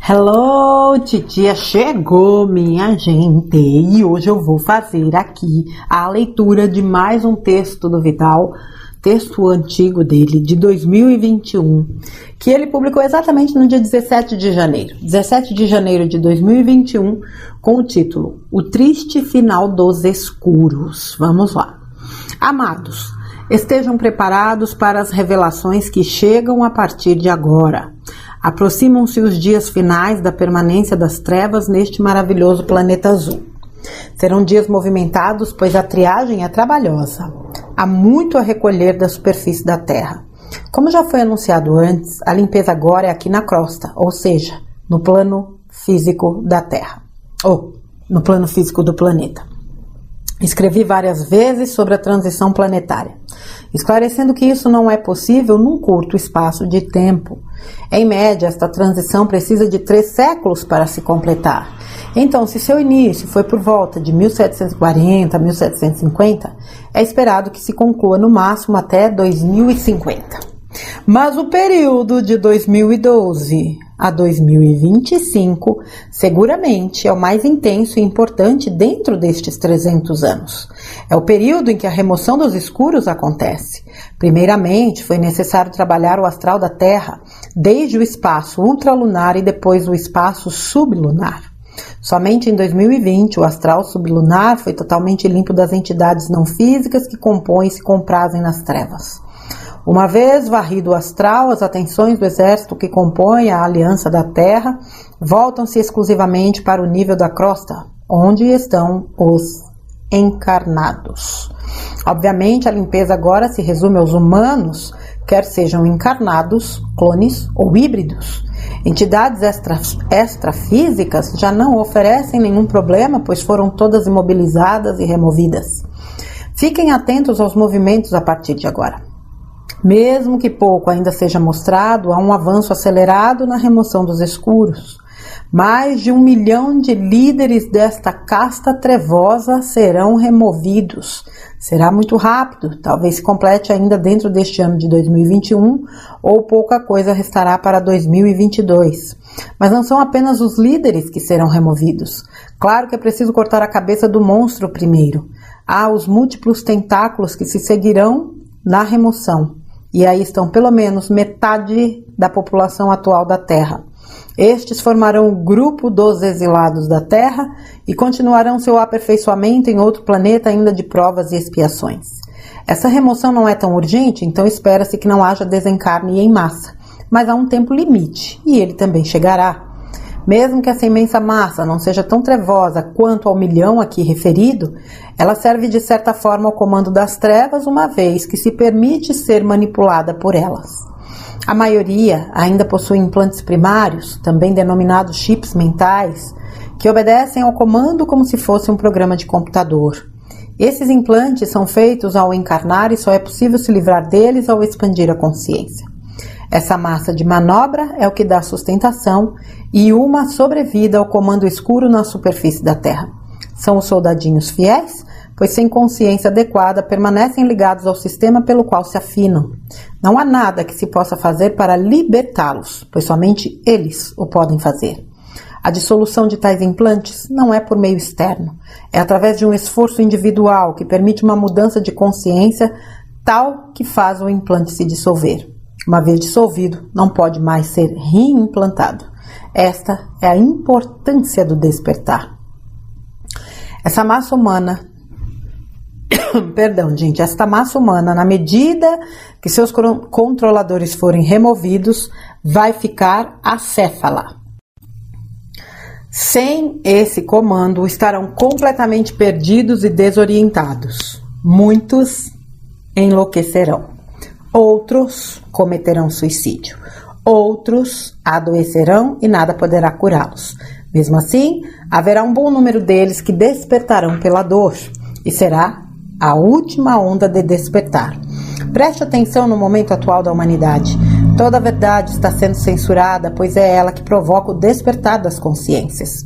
Hello, titia chegou, minha gente, e hoje eu vou fazer aqui a leitura de mais um texto do Vidal, texto antigo dele, de 2021, que ele publicou exatamente no dia 17 de janeiro. 17 de janeiro de 2021, com o título O Triste Final dos Escuros. Vamos lá. Amados, estejam preparados para as revelações que chegam a partir de agora. Aproximam-se os dias finais da permanência das trevas neste maravilhoso planeta azul. Serão dias movimentados, pois a triagem é trabalhosa. Há muito a recolher da superfície da Terra. Como já foi anunciado antes, a limpeza agora é aqui na crosta, ou seja, no plano físico da Terra, ou no plano físico do planeta. Escrevi várias vezes sobre a transição planetária, esclarecendo que isso não é possível num curto espaço de tempo. Em média, esta transição precisa de 3 séculos para se completar. Então, se seu início foi por volta de 1740 a 1750, é esperado que se conclua no máximo até 2050. Mas o período de 2012 a 2025 seguramente é o mais intenso e importante dentro destes 300 anos. É o período em que a remoção dos escuros acontece. Primeiramente, foi necessário trabalhar o astral da Terra, desde o espaço ultralunar e depois o espaço sublunar. Somente em 2020, o astral sublunar foi totalmente limpo das entidades não físicas que compõem e se comprazem nas trevas. Uma vez varrido o astral, as atenções do exército que compõe a Aliança da Terra voltam-se exclusivamente para o nível da crosta, onde estão os encarnados. Obviamente, a limpeza agora se resume aos humanos, quer sejam encarnados, clones ou híbridos. Entidades extrafísicas já não oferecem nenhum problema, pois foram todas imobilizadas e removidas. Fiquem atentos aos movimentos a partir de agora. Mesmo que pouco ainda seja mostrado, há um avanço acelerado na remoção dos escuros. Mais de 1 milhão de líderes desta casta trevosa serão removidos. Será muito rápido, talvez se complete ainda dentro deste ano de 2021, ou pouca coisa restará para 2022. Mas não são apenas os líderes que serão removidos. Claro que é preciso cortar a cabeça do monstro primeiro. Há os múltiplos tentáculos que se seguirão na remoção. E aí estão pelo menos metade da população atual da Terra. Estes formarão o grupo dos exilados da Terra e continuarão seu aperfeiçoamento em outro planeta ainda de provas e expiações. Essa remoção não é tão urgente, então espera-se que não haja desencarne em massa, mas há um tempo limite, e ele também chegará. Mesmo que essa imensa massa não seja tão trevosa quanto ao 1 milhão aqui referido, ela serve de certa forma ao comando das trevas, uma vez que se permite ser manipulada por elas. A maioria ainda possui implantes primários, também denominados chips mentais, que obedecem ao comando como se fosse um programa de computador. Esses implantes são feitos ao encarnar e só é possível se livrar deles ao expandir a consciência. Essa massa de manobra é o que dá sustentação e uma sobrevida ao comando escuro na superfície da Terra. São os soldadinhos fiéis, pois sem consciência adequada permanecem ligados ao sistema pelo qual se afinam. Não há nada que se possa fazer para libertá-los, pois somente eles o podem fazer. A dissolução de tais implantes não é por meio externo, é através de um esforço individual que permite uma mudança de consciência tal que faz o implante se dissolver. Uma vez dissolvido, não pode mais ser reimplantado. Esta é a importância do despertar. Essa massa humana, na medida que seus controladores forem removidos, vai ficar acéfala. Sem esse comando, estarão completamente perdidos e desorientados. Muitos enlouquecerão. Outros cometerão suicídio. Outros adoecerão e nada poderá curá-los. Mesmo assim, haverá um bom número deles que despertarão pela dor, e será a última onda de despertar. Preste atenção no momento atual da humanidade. Toda a verdade está sendo censurada, pois é ela que provoca o despertar das consciências.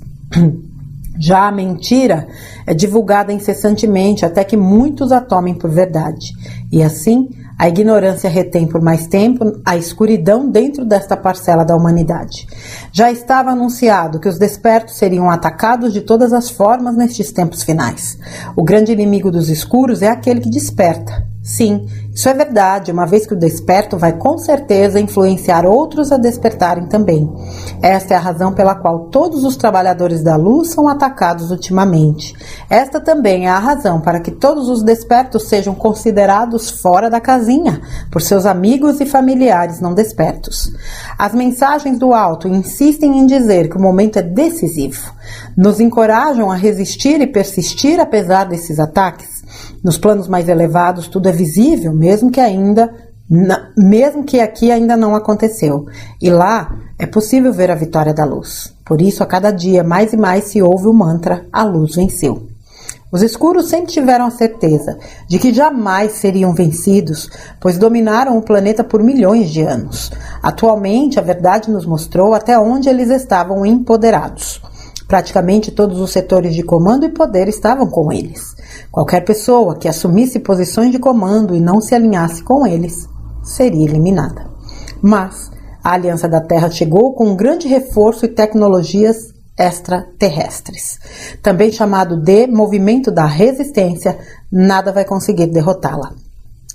Já a mentira é divulgada incessantemente até que muitos a tomem por verdade. E assim, A ignorância retém por mais tempo a escuridão dentro desta parcela da humanidade. Já estava anunciado que os despertos seriam atacados de todas as formas nestes tempos finais. O grande inimigo dos escuros é aquele que desperta. Sim, isso é verdade, uma vez que o desperto vai com certeza influenciar outros a despertarem também. Esta é a razão pela qual todos os trabalhadores da luz são atacados ultimamente. Esta também é a razão para que todos os despertos sejam considerados fora da casinha, por seus amigos e familiares não despertos. As mensagens do alto insistem em dizer que o momento é decisivo. Nos encorajam a resistir e persistir apesar desses ataques. Nos planos mais elevados tudo é visível, mesmo que aqui ainda não aconteceu. E lá é possível ver a vitória da luz. Por isso, a cada dia, mais e mais se ouve o mantra: a luz venceu. Os escuros sempre tiveram a certeza de que jamais seriam vencidos, pois dominaram o planeta por milhões de anos. Atualmente, a verdade nos mostrou até onde eles estavam empoderados. Praticamente todos os setores de comando e poder estavam com eles. Qualquer pessoa que assumisse posições de comando e não se alinhasse com eles, seria eliminada. Mas a Aliança da Terra chegou com um grande reforço e tecnologias extraterrestres. Também chamado de Movimento da Resistência, nada vai conseguir derrotá-la.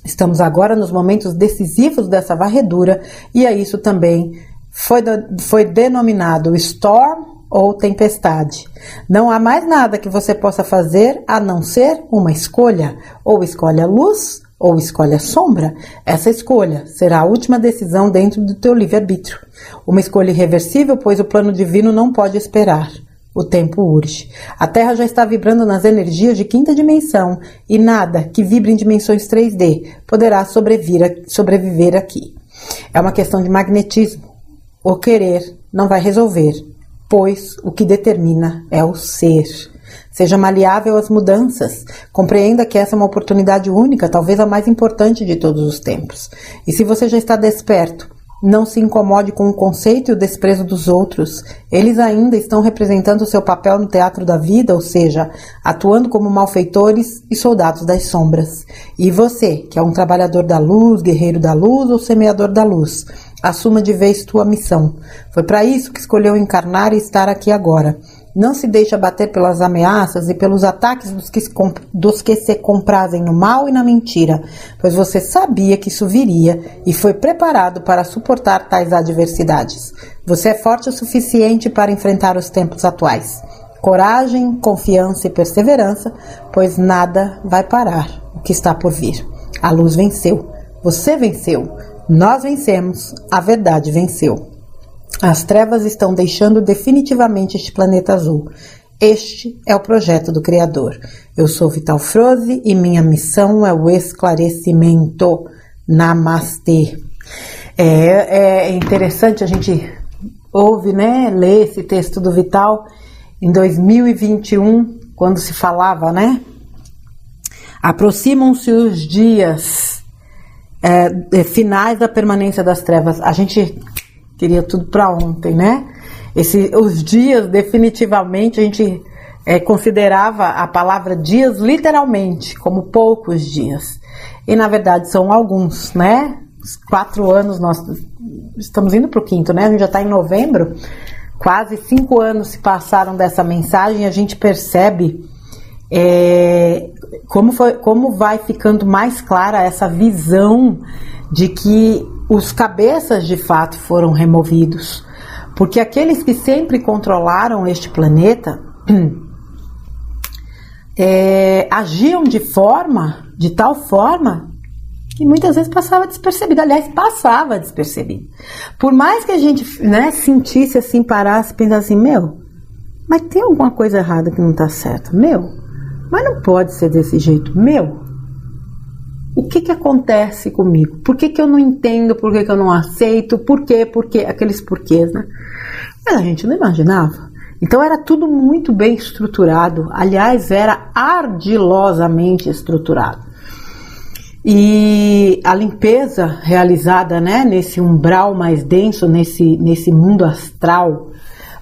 Estamos agora nos momentos decisivos dessa varredura e a isso também foi denominado Storm ou tempestade. Não há mais nada que você possa fazer a não ser uma escolha. Ou escolhe a luz, ou escolhe a sombra. Essa escolha será a última decisão dentro do teu livre-arbítrio. Uma escolha irreversível, pois o plano divino não pode esperar. O tempo urge. A Terra já está vibrando nas energias de quinta dimensão e nada que vibre em dimensões 3D poderá sobreviver aqui. É uma questão de magnetismo. O querer não vai resolver, pois o que determina é o ser. Seja maleável às mudanças. Compreenda que essa é uma oportunidade única, talvez a mais importante de todos os tempos. E se você já está desperto, não se incomode com o conceito e o desprezo dos outros. Eles ainda estão representando o seu papel no teatro da vida, ou seja, atuando como malfeitores e soldados das sombras. E você, que é um trabalhador da luz, guerreiro da luz ou semeador da luz, assuma de vez tua missão. Foi para isso que escolheu encarnar e estar aqui agora. Não se deixe abater pelas ameaças e pelos ataques dos que se comprazem no mal e na mentira, pois você sabia que isso viria e foi preparado para suportar tais adversidades. Você é forte o suficiente para enfrentar os tempos atuais. Coragem, confiança e perseverança, pois nada vai parar o que está por vir. A luz venceu. Você venceu. Nós vencemos, a verdade venceu. As trevas estão deixando definitivamente este planeta azul. Este é o projeto do Criador. Eu sou Vital Froze e minha missão é o esclarecimento. Namastê. É interessante, a gente ouve, né, ler esse texto do Vital em 2021, quando se falava, né? Aproximam-se os dias finais da permanência das trevas. A gente queria tudo para ontem, né? Os dias, definitivamente, a gente considerava a palavra dias literalmente, como poucos dias. E, na verdade, são alguns, né? 4 anos, nós estamos indo para o 5º, né? A gente já está em novembro. Quase 5 anos se passaram dessa mensagem e a gente percebe como vai ficando mais clara essa visão de que os cabeças de fato foram removidos, porque aqueles que sempre controlaram este planeta agiam de tal forma que muitas vezes passava despercebido. Aliás, passava despercebido. Por mais que a gente, né, sentisse assim, parasse, pensasse assim, mas tem alguma coisa errada que não está certa, mas não pode ser desse jeito, o que acontece comigo? Por que eu não entendo? Por que eu não aceito? Por quê? Aqueles porquês, né? Mas a gente não imaginava. Então era tudo muito bem estruturado. Aliás, era ardilosamente estruturado. E a limpeza realizada, né, nesse umbral mais denso, nesse mundo astral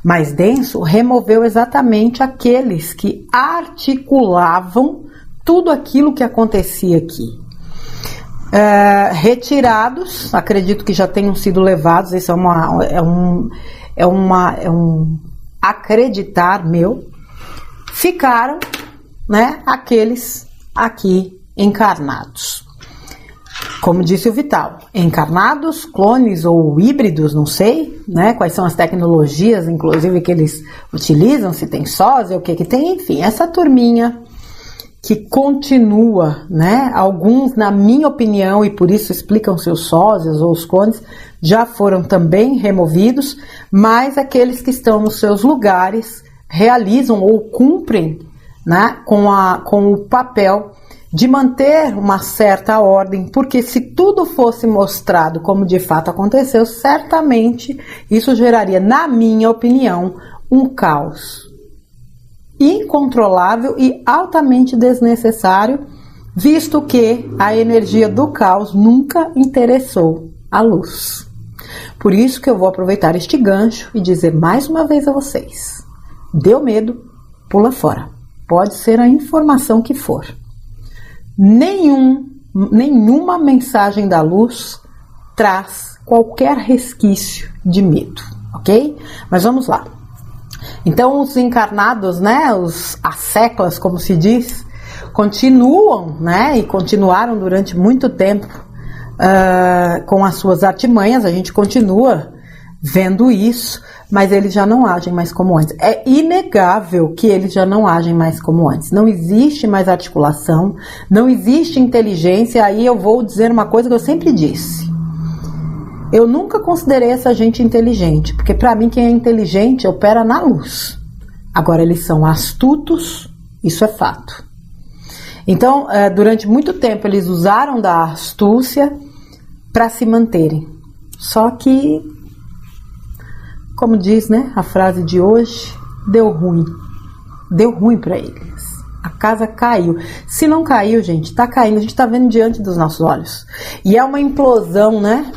mais denso, removeu exatamente aqueles que articulavam tudo aquilo que acontecia aqui. retirados, acredito que já tenham sido levados, isso é um acreditar meu, ficaram, né, aqueles aqui encarnados. Como disse o Vital, encarnados, clones ou híbridos, não sei, né, quais são as tecnologias, inclusive, que eles utilizam, se tem sósia, o que tem, enfim, essa turminha que continua, né, alguns, na minha opinião, e por isso explicam seus sósias ou os clones, já foram também removidos, mas aqueles que estão nos seus lugares realizam ou cumprem, né, com o papel de manter uma certa ordem, porque se tudo fosse mostrado como de fato aconteceu, certamente isso geraria, na minha opinião, um caos incontrolável e altamente desnecessário, visto que a energia do caos nunca interessou a luz. Por isso que eu vou aproveitar este gancho e dizer mais uma vez a vocês: deu medo, pula fora. Pode ser a informação que for. Nenhuma mensagem da luz traz qualquer resquício de medo, ok? Mas vamos lá. Então, os encarnados, né, as séculas, como se diz, continuam, né, e continuaram durante muito tempo com as suas artimanhas. A gente continua vendo isso, mas eles já não agem mais como antes. É inegável que eles já não agem mais como antes. Não existe mais articulação, não existe inteligência. Aí eu vou dizer uma coisa que eu sempre disse. Eu nunca considerei essa gente inteligente, porque para mim quem é inteligente opera na luz. Agora eles são astutos, isso é fato. Então, durante muito tempo eles usaram da astúcia para se manterem. Só que, como diz, né, a frase de hoje, deu ruim. Deu ruim para eles. A casa caiu. Se não caiu, gente, tá caindo. A gente tá vendo diante dos nossos olhos. E é uma implosão, né?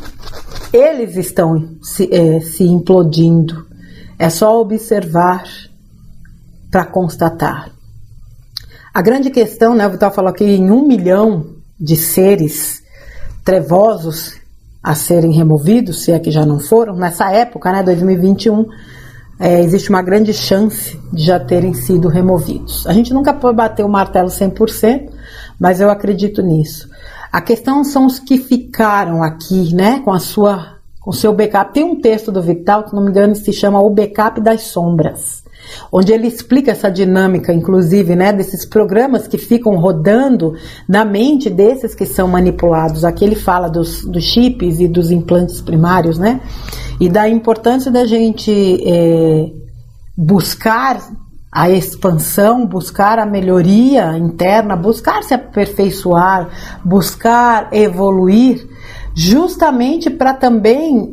Eles estão se implodindo. É só observar para constatar. A grande questão, né, o Vital falou aqui, em 1 milhão de seres trevosos a serem removidos, se é que já não foram, nessa época, né, 2021, existe uma grande chance de já terem sido removidos. A gente nunca pode bater o martelo 100%, mas eu acredito nisso. A questão são os que ficaram aqui, né, com o seu backup. Tem um texto do Vital, que se não me engano se chama O Backup das Sombras, onde ele explica essa dinâmica, inclusive, né, desses programas que ficam rodando na mente desses que são manipulados. Aqui ele fala dos chips e dos implantes primários, né, e da importância da gente buscar a expansão, buscar a melhoria interna, buscar se aperfeiçoar, buscar evoluir, justamente para também,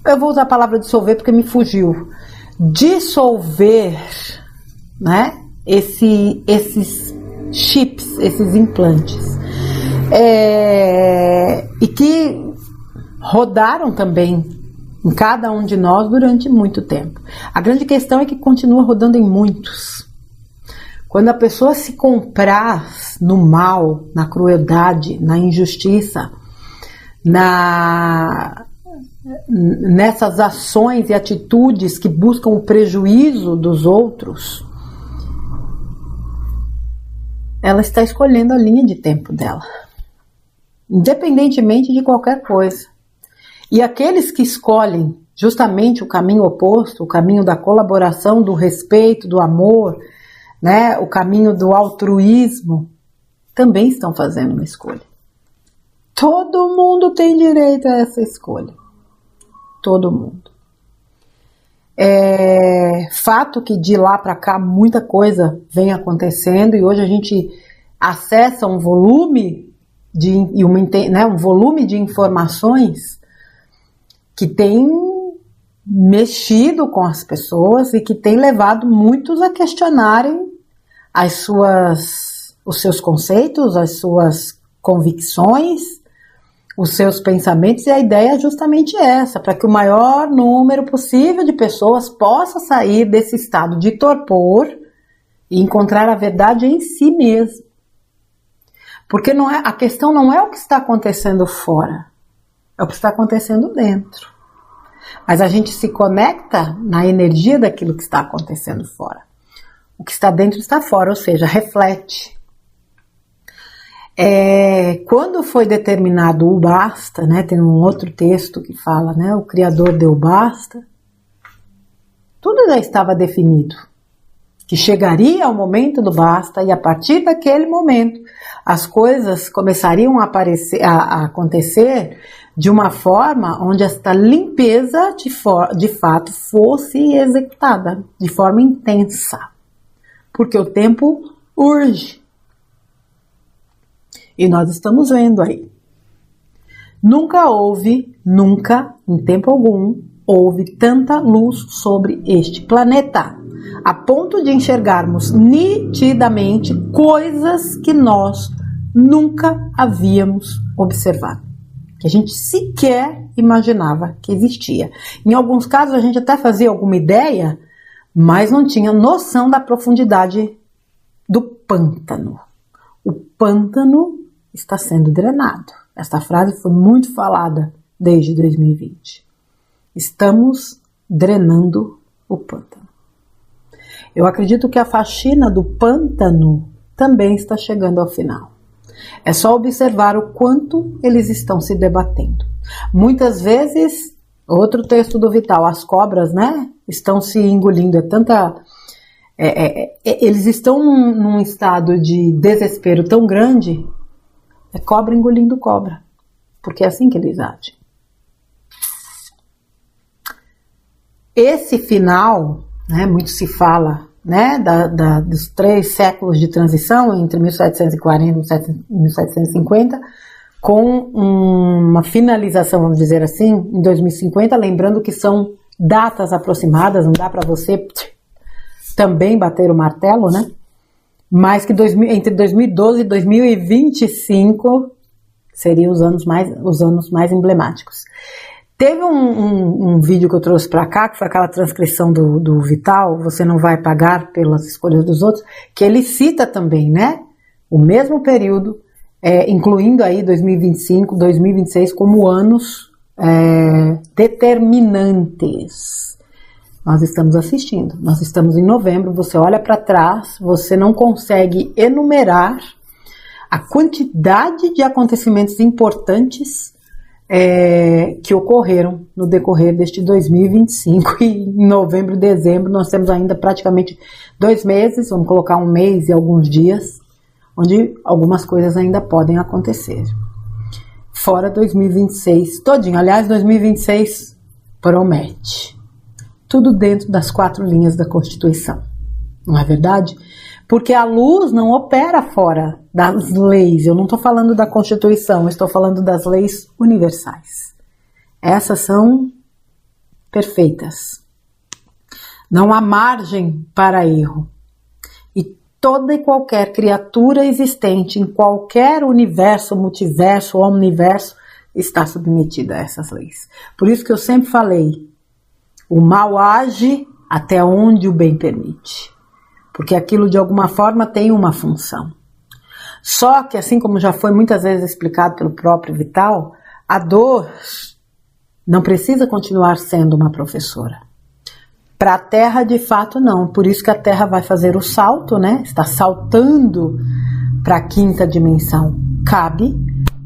eu vou usar a palavra dissolver porque me fugiu, dissolver, né, esses chips, esses implantes, e que rodaram também em cada um de nós durante muito tempo. A grande questão é que continua rodando em muitos. Quando a pessoa se compraz no mal, na crueldade, na injustiça, nessas ações e atitudes que buscam o prejuízo dos outros, ela está escolhendo a linha de tempo dela, independentemente de qualquer coisa. E aqueles que escolhem justamente o caminho oposto, o caminho da colaboração, do respeito, do amor, né, o caminho do altruísmo, também estão fazendo uma escolha. Todo mundo tem direito a essa escolha. Todo mundo. É fato que de lá para cá muita coisa vem acontecendo e hoje a gente acessa um volume um volume de informações que tem mexido com as pessoas e que tem levado muitos a questionarem os seus conceitos, as suas convicções, os seus pensamentos, e a ideia é justamente essa, para que o maior número possível de pessoas possa sair desse estado de torpor e encontrar a verdade em si mesmo. Porque a questão não é o que está acontecendo fora, é o que está acontecendo dentro. Mas a gente se conecta na energia daquilo que está acontecendo fora. O que está dentro está fora, ou seja, reflete. Quando foi determinado o basta, né, tem um outro texto que fala, né, o Criador deu basta, tudo já estava definido. Que chegaria o momento do basta e a partir daquele momento as coisas começariam a acontecer de uma forma onde esta limpeza de fato fosse executada de forma intensa, porque o tempo urge. E nós estamos vendo aí. Nunca, em tempo algum, houve tanta luz sobre este planeta, a ponto de enxergarmos nitidamente coisas que nós nunca havíamos observado, que a gente sequer imaginava que existia. Em alguns casos a gente até fazia alguma ideia, mas não tinha noção da profundidade do pântano. O pântano está sendo drenado. Esta frase foi muito falada desde 2020. Estamos drenando o pântano. Eu acredito que a faxina do pântano também está chegando ao final. É só observar o quanto eles estão se debatendo. Muitas vezes, outro texto do Vital, as cobras, né, estão se engolindo. Eles estão num estado de desespero tão grande, é cobra engolindo cobra, porque é assim que eles agem. Esse final, né, muito se fala, né, dos 3 séculos de transição, entre 1740 e 1750, com uma finalização, vamos dizer assim, em 2050, lembrando que são datas aproximadas, não dá para você também bater o martelo, né? Mas que entre 2012 e 2025 seriam os anos mais emblemáticos. Teve um vídeo que eu trouxe para cá, que foi aquela transcrição do Vital, Você Não Vai Pagar Pelas Escolhas dos Outros, que ele cita também, né, o mesmo período, incluindo aí 2025, 2026 como anos determinantes. Nós estamos assistindo, nós estamos em novembro, você olha para trás, você não consegue enumerar a quantidade de acontecimentos importantes que ocorreram no decorrer deste 2025, e em novembro e dezembro nós temos ainda praticamente 2 meses, vamos colocar 1 mês e alguns dias, onde algumas coisas ainda podem acontecer. Fora 2026 todinho, aliás, 2026 promete. Tudo dentro das 4 linhas da Constituição, não é verdade? Porque a luz não opera fora das leis. Eu não estou falando da Constituição, eu estou falando das leis universais. Essas são perfeitas. Não há margem para erro. E toda e qualquer criatura existente em qualquer universo, multiverso, omniverso, está submetida a essas leis. Por isso que eu sempre falei, o mal age até onde o bem permite. Porque aquilo de alguma forma tem uma função. Só que, assim como já foi muitas vezes explicado pelo próprio Vital, a dor não precisa continuar sendo uma professora. Para a Terra, de fato, não. Por isso que a Terra vai fazer o salto, né? Está saltando para a 5ª dimensão. Cabe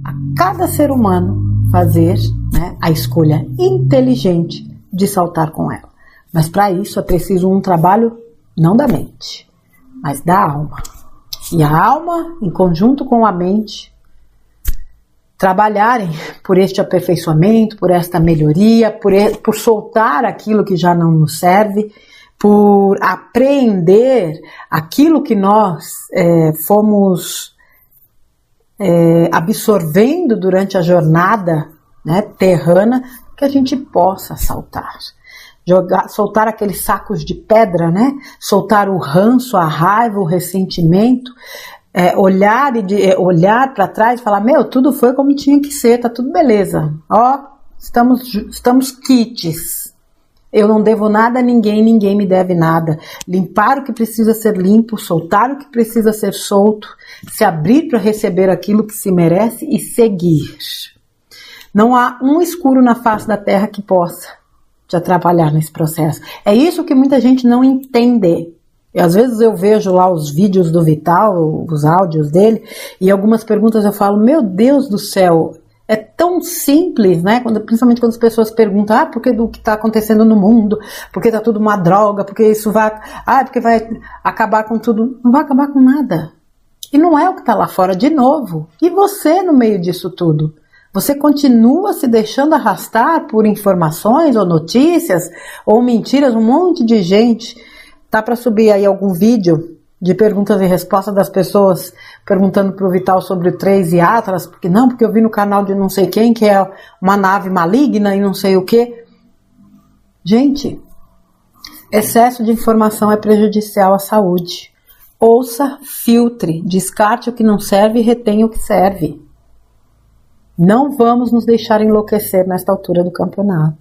a cada ser humano fazer, né, a escolha inteligente de saltar com ela. Mas para isso é preciso um trabalho não da mente, mas da alma. E a alma, em conjunto com a mente, trabalharem por este aperfeiçoamento, por esta melhoria, por soltar aquilo que já não nos serve, por apreender aquilo que nós fomos absorvendo durante a jornada, né, terrana, que a gente possa saltar. Soltar aqueles sacos de pedra, né? Soltar o ranço, a raiva, o ressentimento, olhar para trás e falar, tudo foi como tinha que ser, tá tudo beleza. Ó, estamos quites. Eu não devo nada a ninguém, ninguém me deve nada. Limpar o que precisa ser limpo, soltar o que precisa ser solto, se abrir para receber aquilo que se merece e seguir. Não há um escuro na face da terra que possa te atrapalhar nesse processo. É isso que muita gente não entende. E às vezes eu vejo lá os vídeos do Vital, os áudios dele, e algumas perguntas eu falo, meu Deus do céu, é tão simples, né? Principalmente quando as pessoas perguntam, porque do que está acontecendo no mundo, porque está tudo uma droga, porque isso vai, porque vai acabar com tudo. Não vai acabar com nada. E não é o que está lá fora de novo. E você no meio disso tudo? Você continua se deixando arrastar por informações ou notícias ou mentiras, um monte de gente. Tá para subir aí algum vídeo de perguntas e respostas das pessoas perguntando pro Vital sobre o 3 e Atlas, porque eu vi no canal de não sei quem que é uma nave maligna e não sei o que. Gente, excesso de informação é prejudicial à saúde. Ouça, filtre, descarte o que não serve e retenha o que serve. Não vamos nos deixar enlouquecer nesta altura do campeonato.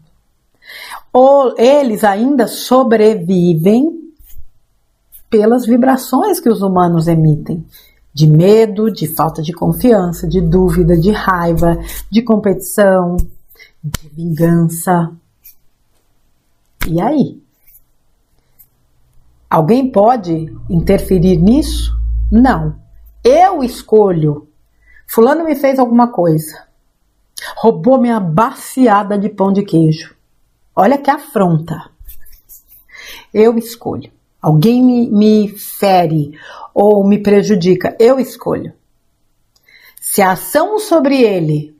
Ou eles ainda sobrevivem pelas vibrações que os humanos emitem, de medo, de falta de confiança, de dúvida, de raiva, de competição, de vingança. E aí? Alguém pode interferir nisso? Não. Eu escolho. Fulano me fez alguma coisa. Roubou minha baciada de pão de queijo. Olha que afronta. Eu escolho. Alguém me fere ou me prejudica, eu escolho. Se a ação sobre ele,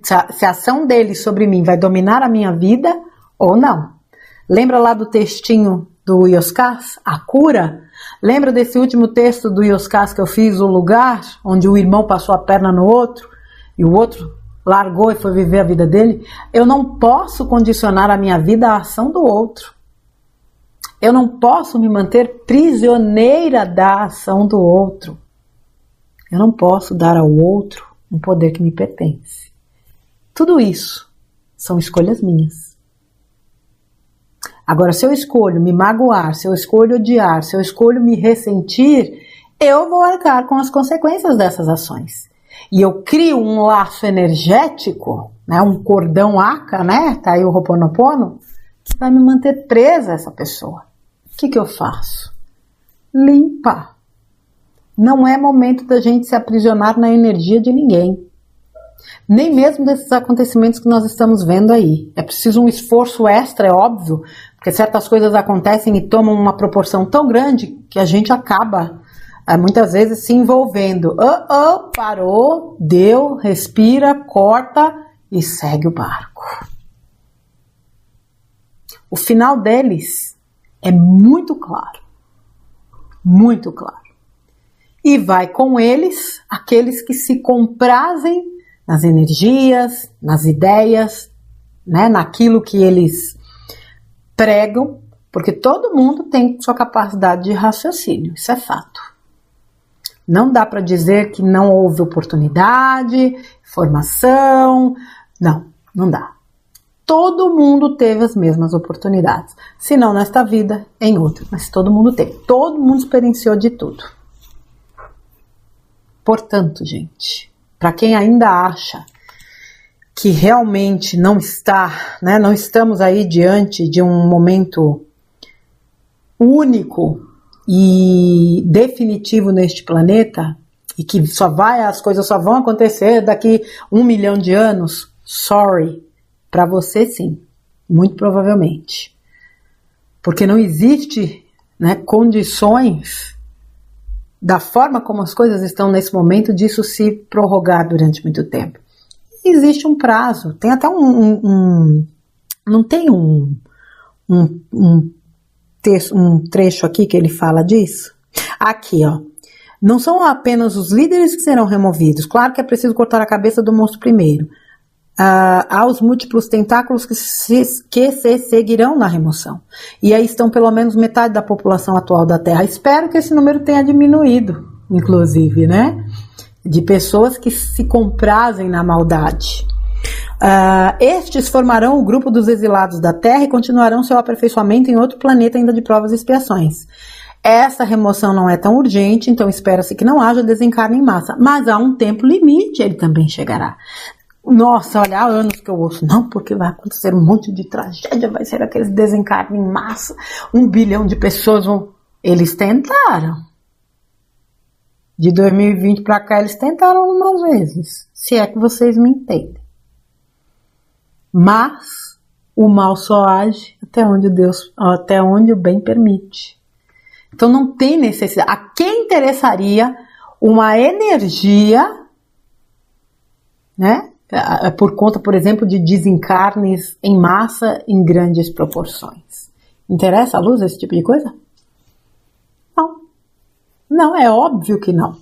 se a ação dele sobre mim vai dominar a minha vida ou não. Lembra lá do textinho do Ioscas, a cura? Lembra desse último texto do Ioscas que eu fiz, o lugar onde o irmão passou a perna no outro e o outro largou e foi viver a vida dele? Eu não posso condicionar a minha vida à ação do outro. Eu não posso me manter prisioneira da ação do outro. Eu não posso dar ao outro um poder que me pertence. Tudo isso são escolhas minhas. Agora, se eu escolho me magoar, se eu escolho odiar, se eu escolho me ressentir, eu vou arcar com as consequências dessas ações. E eu crio um laço energético, né, um cordão Aka, né, tá aí o Ho'oponopono, que vai me manter presa a essa pessoa. O que eu faço? Limpa. Não é momento da gente se aprisionar na energia de ninguém. Nem mesmo desses acontecimentos que nós estamos vendo aí. É preciso um esforço extra, é óbvio, porque certas coisas acontecem e tomam uma proporção tão grande que a gente acaba, muitas vezes, se envolvendo. Parou, deu, respira, corta e segue o barco. O final deles é muito claro. Muito claro. E vai com eles aqueles que se comprazem nas energias, nas ideias, né, naquilo que eles pregam, porque todo mundo tem sua capacidade de raciocínio, isso é fato. Não dá para dizer que não houve oportunidade, formação, não dá. Todo mundo teve as mesmas oportunidades, se não nesta vida, em outra, mas todo mundo teve, todo mundo experienciou de tudo. Portanto, gente, para quem ainda acha que realmente não está, né, não estamos aí diante de um momento único e definitivo neste planeta, e que as coisas só vão acontecer daqui 1 milhão de anos, sorry, para você sim, muito provavelmente. Porque não existe, né, condições da forma como as coisas estão nesse momento disso se prorrogar durante muito tempo. Existe um prazo, tem até não tem um trecho aqui que ele fala disso? Aqui, ó. Não são apenas os líderes que serão removidos. Claro que é preciso cortar a cabeça do monstro primeiro. Há os múltiplos tentáculos que se seguirão na remoção. E aí estão pelo menos metade da população atual da Terra. Espero que esse número tenha diminuído, inclusive, né? De pessoas que se comprazem na maldade. Estes formarão o grupo dos exilados da Terra e continuarão seu aperfeiçoamento em outro planeta ainda de provas e expiações. Essa remoção não é tão urgente, então espera-se que não haja desencarne em massa, mas há um tempo limite, ele também chegará. Nossa, olha, há anos que eu ouço, não, porque vai acontecer um monte de tragédia, vai ser aqueles desencarne em massa, 1 bilhão de pessoas vão... Eles tentaram. De 2020 para cá, eles tentaram algumas vezes, se é que vocês me entendem. Mas o mal só age até onde o bem permite. Então não tem necessidade. A quem interessaria uma energia, né? Por conta, por exemplo, de desencarnes em massa em grandes proporções. Interessa a luz esse tipo de coisa? Não. Não, é óbvio que não.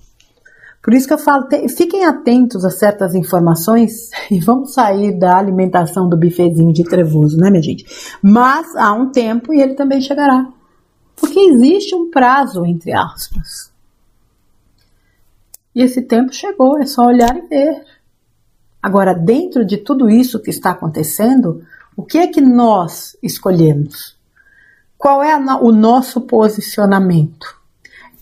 Por isso que eu falo, fiquem atentos a certas informações e vamos sair da alimentação do bifezinho de trevoso, né, minha gente? Mas há um tempo e ele também chegará. Porque existe um prazo, entre aspas. E esse tempo chegou, é só olhar e ver. Agora, dentro de tudo isso que está acontecendo, o que é que nós escolhemos? Qual é o nosso posicionamento?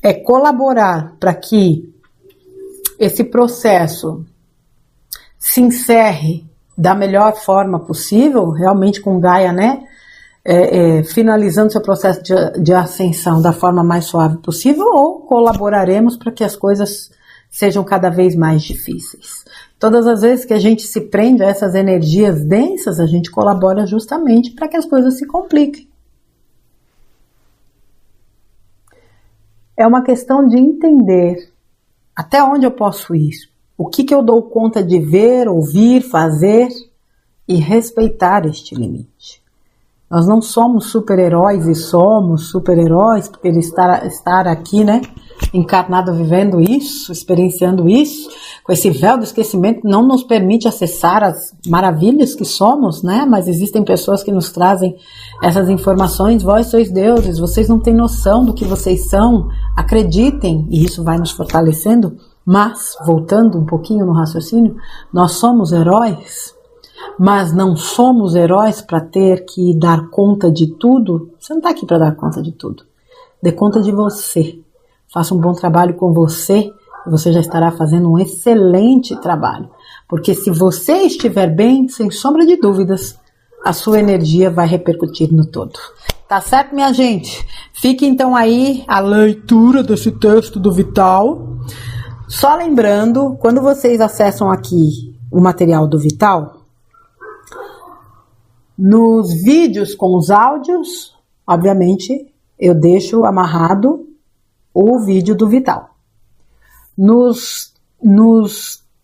É colaborar para que esse processo se encerre da melhor forma possível, realmente com Gaia, né? Finalizando seu processo de ascensão da forma mais suave possível, ou colaboraremos para que as coisas sejam cada vez mais difíceis. Todas as vezes que a gente se prende a essas energias densas, a gente colabora justamente para que as coisas se compliquem. É uma questão de entender até onde eu posso ir, o que eu dou conta de ver, ouvir, fazer e respeitar este limite. Nós não somos super-heróis e somos super-heróis porque ele estar aqui, né, encarnado vivendo isso, experienciando isso, com esse véu do esquecimento, não nos permite acessar as maravilhas que somos, né, mas existem pessoas que nos trazem essas informações. Vós sois deuses, vocês não têm noção do que vocês são, acreditem, e isso vai nos fortalecendo. Mas, voltando um pouquinho no raciocínio, nós somos heróis, mas não somos heróis para ter que dar conta de tudo. Você não está aqui para dar conta de tudo. Dê conta de você. Faça um bom trabalho com você e você já estará fazendo um excelente trabalho. Porque se você estiver bem, sem sombra de dúvidas, a sua energia vai repercutir no todo. Tá certo, minha gente? Fique então aí a leitura desse texto do Vital. Só lembrando, quando vocês acessam aqui o material do Vital, nos vídeos com os áudios, obviamente, eu deixo amarrado o vídeo do Vital. Nos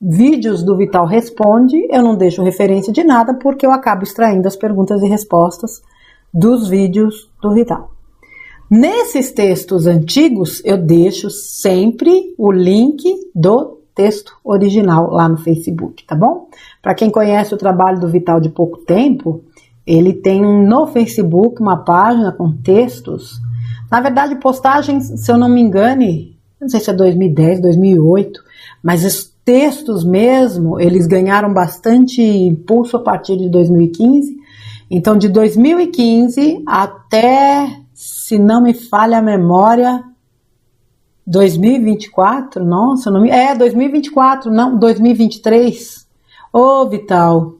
vídeos do Vital Responde, eu não deixo referência de nada, porque eu acabo extraindo as perguntas e respostas dos vídeos do Vital. Nesses textos antigos, eu deixo sempre o link do texto original lá no Facebook, tá bom? Para quem conhece o trabalho do Vital de pouco tempo, ele tem no Facebook uma página com textos. Na verdade, postagens, se eu não me engane, não sei se é 2010, 2008, mas os textos mesmo, eles ganharam bastante impulso a partir de 2015. Então, de 2015 até, se não me falha a memória, 2024, nossa, 2024, não, 2023. Ô, Vital.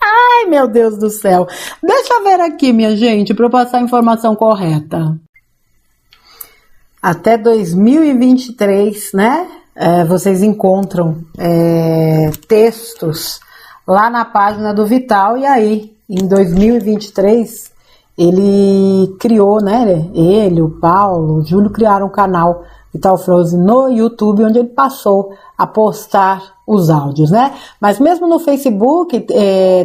Ai, meu Deus do céu. Deixa eu ver aqui, minha gente, para eu passar a informação correta. Até 2023, né? Vocês encontram textos lá na página do Vital. E aí, em 2023, ele criou, né? Ele, o Paulo, o Júlio criaram um canal Vital Frozen no YouTube, onde ele passou a postar os áudios, né? Mas mesmo no Facebook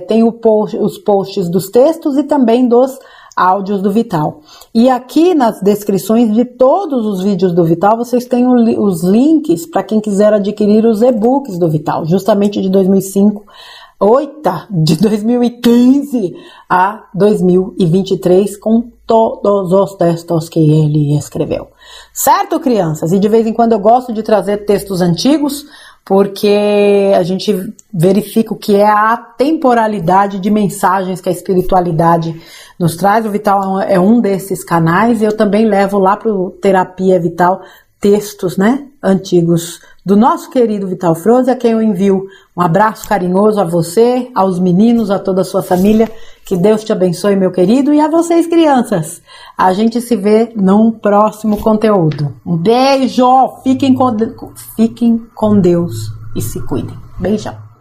tem os posts dos textos e também dos áudios do Vital. E aqui nas descrições de todos os vídeos do Vital, vocês têm os links para quem quiser adquirir os e-books do Vital, justamente de 2015 a 2023, com todos os textos que ele escreveu. Certo, crianças? E de vez em quando eu gosto de trazer textos antigos, porque a gente verifica o que é a temporalidade de mensagens que a espiritualidade nos traz. O Vital é um desses canais, e eu também levo lá para o Terapia Vital textos, né, antigos do nosso querido Vital Froze, a quem eu envio um abraço carinhoso a você, aos meninos, a toda a sua família. Que Deus te abençoe, meu querido, e a vocês, crianças. A gente se vê num próximo conteúdo. Um beijo, fiquem com Deus e se cuidem. Beijão.